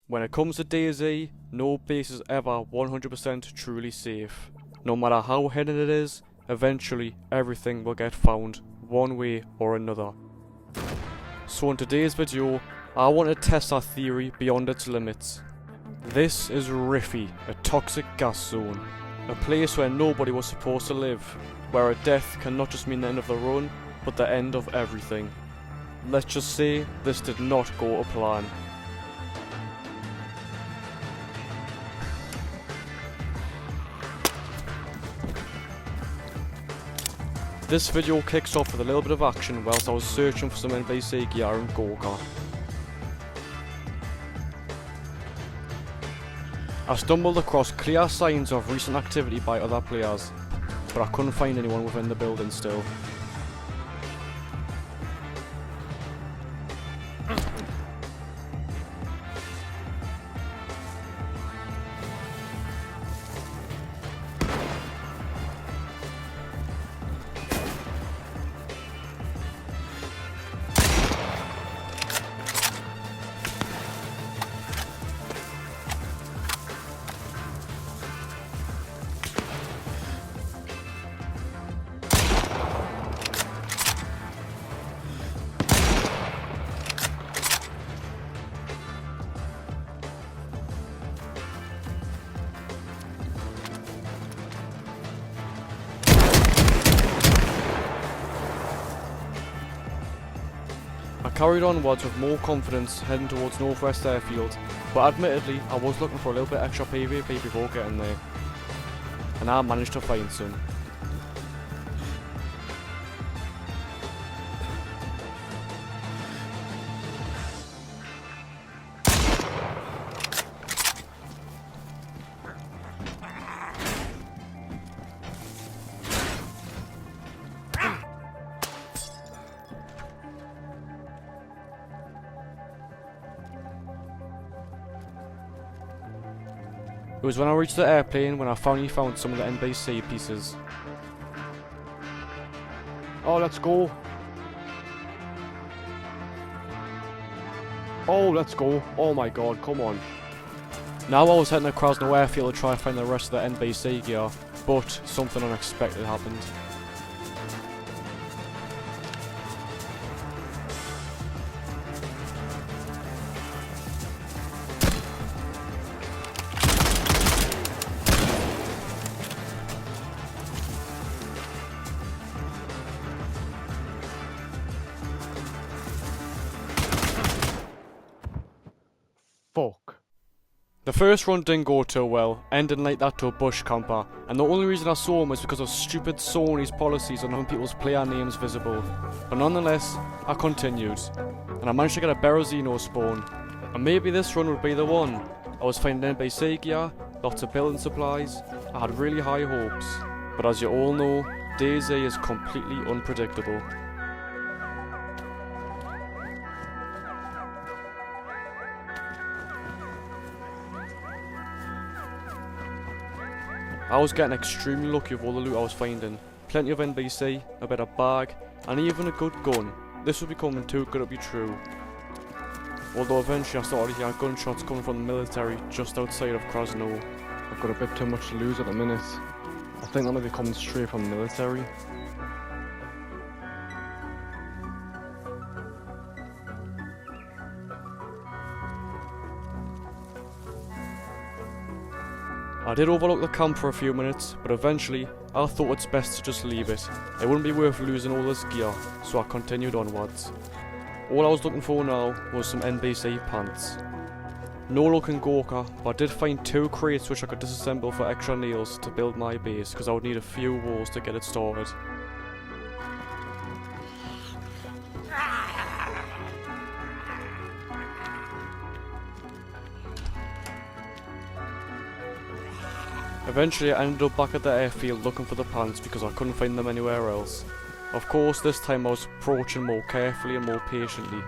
When it comes to DayZ, no base is ever 100% truly safe. No matter how hidden it is, eventually everything will get found, one way or another. So in today's video, I want to test our theory beyond its limits. This is RIFY, a toxic gas zone. A place where nobody was supposed to live, where a death can not just mean the end of the run, but the end of everything. Let's just say this did not go to plan. This video kicks off with a little bit of action whilst I was searching for some NomadicZ gear and Gorka. I stumbled across clear signs of recent activity by other players, but I couldn't find anyone within the building still. I carried onwards with more confidence heading towards Northwest Airfield, but admittedly I was looking for a little bit extra PvP before getting there, and I managed to find some. It was when I reached the airplane when I finally found some of the NomadicZ pieces. Oh, let's go. Oh, let's go. Oh my god, come on. Now I was heading across the airfield to try and find the rest of the NomadicZ gear, but something unexpected happened. Fuck. The first run didn't go too well, ending like that to a bush camper, and the only reason I saw him was because of stupid Sony's policies on having people's player names visible. But nonetheless, I continued, and I managed to get a Berezino spawn, and maybe this run would be the one. I was finding NomadicZ gear, lots of building supplies, I had really high hopes, but as you all know, DayZ is completely unpredictable. I was getting extremely lucky with all the loot I was finding. Plenty of NomadicZ, a better bag, and even a good gun. This was becoming too good to be true. Although eventually I started hearing gunshots coming from the military just outside of Krasno. I've got a bit too much to lose at the minute. I think that might be coming straight from the military. I did overlook the camp for a few minutes, but eventually I thought it's best to just leave it. It wouldn't be worth losing all this gear, so I continued onwards. All I was looking for now was some NomadicZ pants. No luck in Gorka, but I did find 2 crates which I could disassemble for extra nails to build my base, because I would need a few walls to get it started. Eventually I ended up back at the airfield looking for the pants because I couldn't find them anywhere else. Of course, this time I was approaching more carefully and more patiently.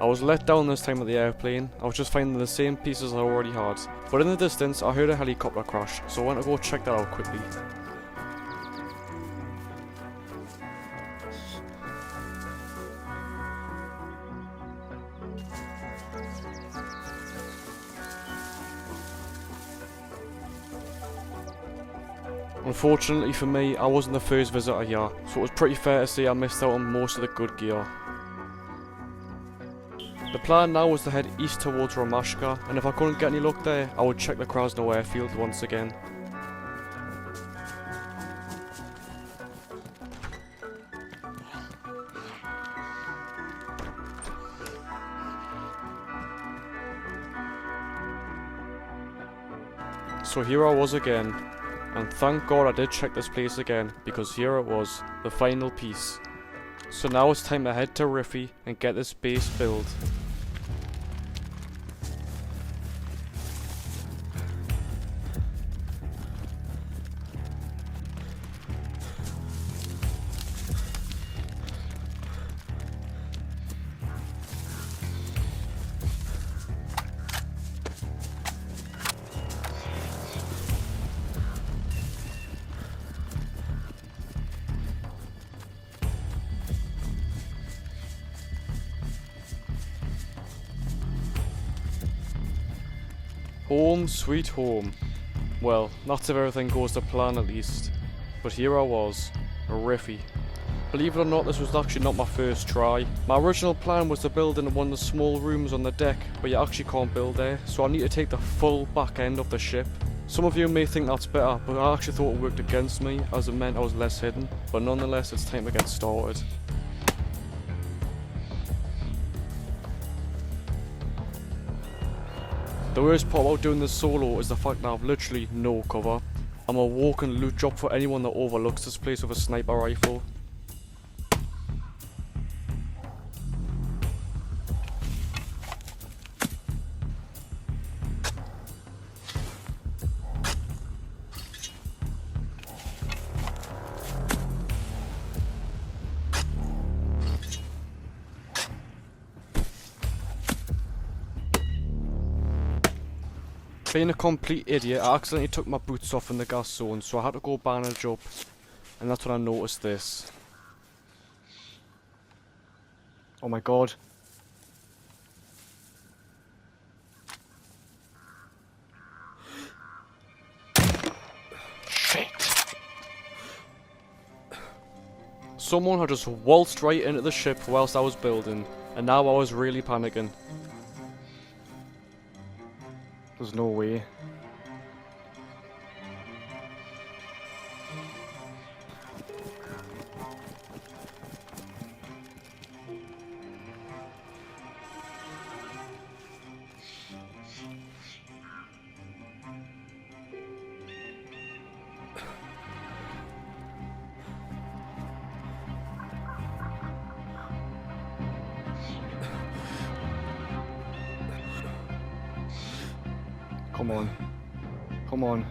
I was let down this time at the airplane. I was just finding the same pieces I already had. But in the distance, I heard a helicopter crash, so I went to go check that out quickly. Unfortunately for me, I wasn't the first visitor here, so it was pretty fair to say I missed out on most of the good gear. The plan now was to head east towards Romashka, and if I couldn't get any luck there, I would check the Krasno airfield once again. So here I was again, and thank God I did check this place again, because here it was, the final piece. So now it's time to head to RIFY and get this base built. Home sweet home. Well, not if everything goes to plan at least. But here I was, a RIFY. Believe it or not, this was actually not my first try. My original plan was to build in one of the small rooms on the deck, but you actually can't build there, so I need to take the full back end of the ship. Some of you may think that's better, but I actually thought it worked against me, as it meant I was less hidden. But nonetheless, it's time to get started. The worst part about doing this solo is the fact that I've literally no cover. I'm a walking loot drop for anyone that overlooks this place with a sniper rifle. Being a complete idiot, I accidentally took my boots off in the gas zone, so I had to go bandage up, and that's when I noticed this. Oh my god. Shit. Someone had just waltzed right into the ship whilst I was building, and now I was really panicking. There's no way. Come on. Come on.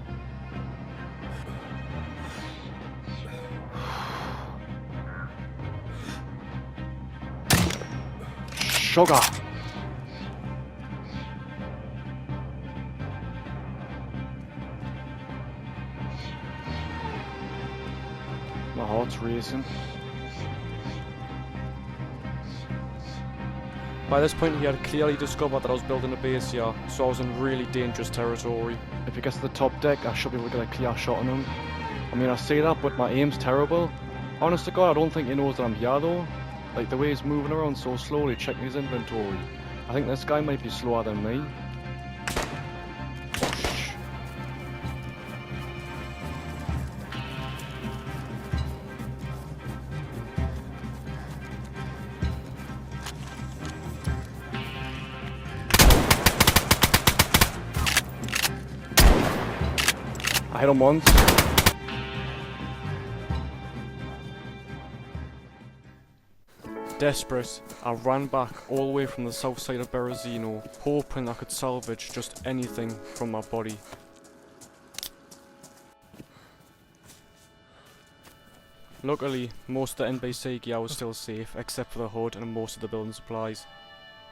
Sugar! My heart's racing. By this point he had clearly discovered that I was building a base here, so I was in really dangerous territory. If he gets to the top deck, I should be able to get a clear shot on him. I mean, I say that, but my aim's terrible. Honest to God, I don't think he knows that I'm here though. Like the way he's moving around so slowly, checking his inventory. I think this guy might be slower than me. I hit him once. Desperate, I ran back all the way from the south side of Berezino, hoping I could salvage just anything from my body. Luckily, most of the NBC gear was still safe, except for the hood and most of the building supplies.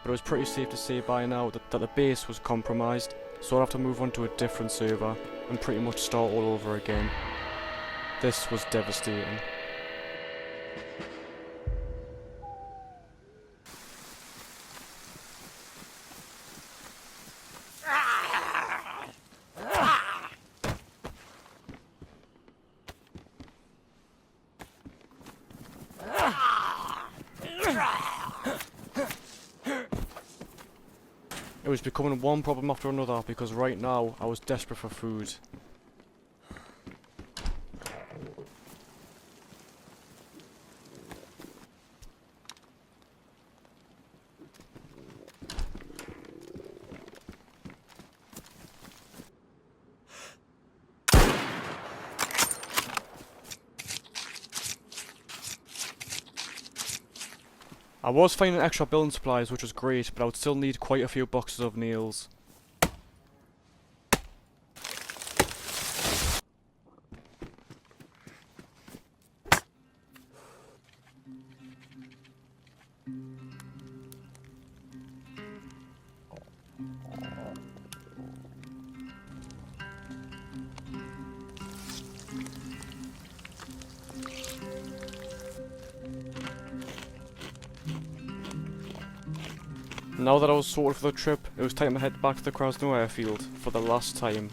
but it was pretty safe to say by now that the base was compromised, so I'd have to move on to a different server and pretty much start all over again. This was devastating. It was becoming one problem after another because right now I was desperate for food. I was finding extra building supplies, which was great, but I would still need quite a few boxes of nails. Now that I was sorted for the trip, it was time to head back to the Krasno airfield for the last time.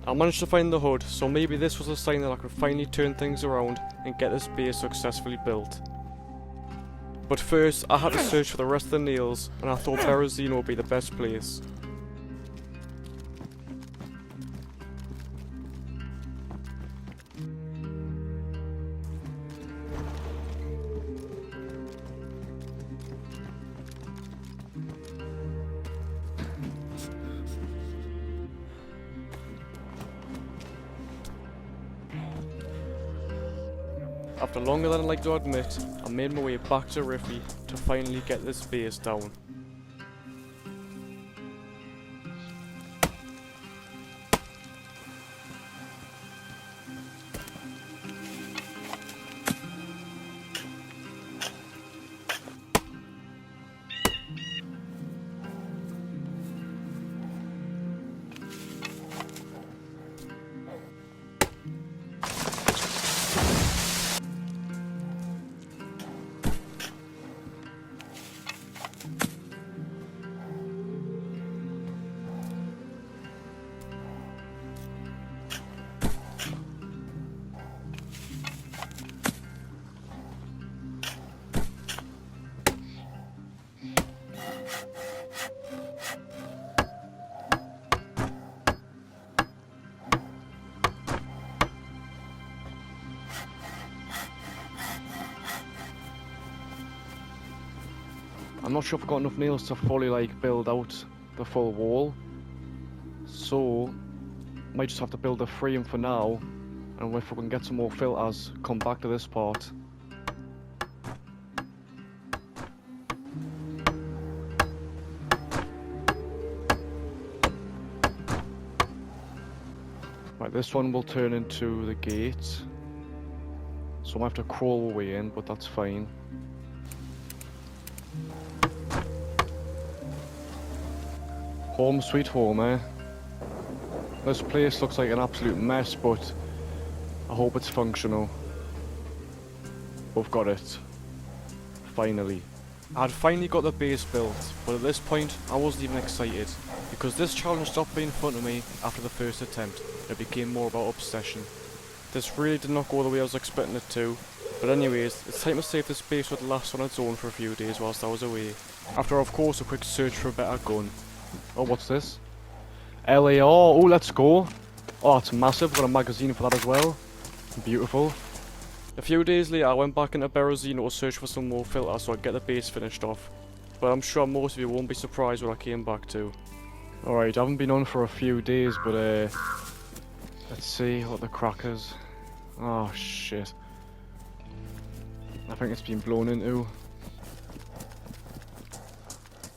I managed to find the hood, so maybe this was a sign that I could finally turn things around and get this base successfully built. But first, I had to search for the rest of the nails, and I thought Berezino would be the best place. After longer than I'd like to admit, I made my way back to RIFY to finally get this base down. I'm not sure if I've got enough nails to fully build out the full wall, so might just have to build a frame for now, and if we can get some more filters, come back to this part. Right, this one will turn into the gate, so I might have to crawl our way in, but that's fine. Home sweet home, eh? This place looks like an absolute mess, but I hope it's functional. We've got it. Finally. I'd finally got the base built, but at this point I wasn't even excited, because this challenge stopped being fun to me after the first attempt. It became more about obsession. This really did not go the way I was expecting it to, but anyways, it's time to see if this base would last on its own for a few days whilst I was away. After of course a quick search for a better gun. Oh, what's this? LAR, oh let's go. Oh, it's massive. Got a magazine for that as well. Beautiful. A few days later, I went back into Berezino to search for some more filters so I could get the base finished off. But I'm sure most of you won't be surprised what I came back to. Alright, I haven't been on for a few days, but let's see what the crack is. Oh shit. I think it's been blown into.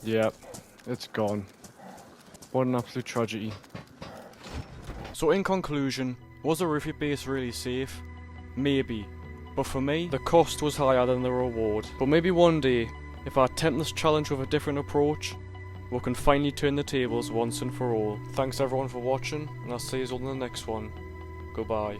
Yep, it's gone. What an absolute tragedy. So in conclusion, was the RIFY base really safe? Maybe. But for me, the cost was higher than the reward. But maybe one day, if I attempt this challenge with a different approach, we can finally turn the tables once and for all. Thanks everyone for watching, and I'll see you all in the next one. Goodbye.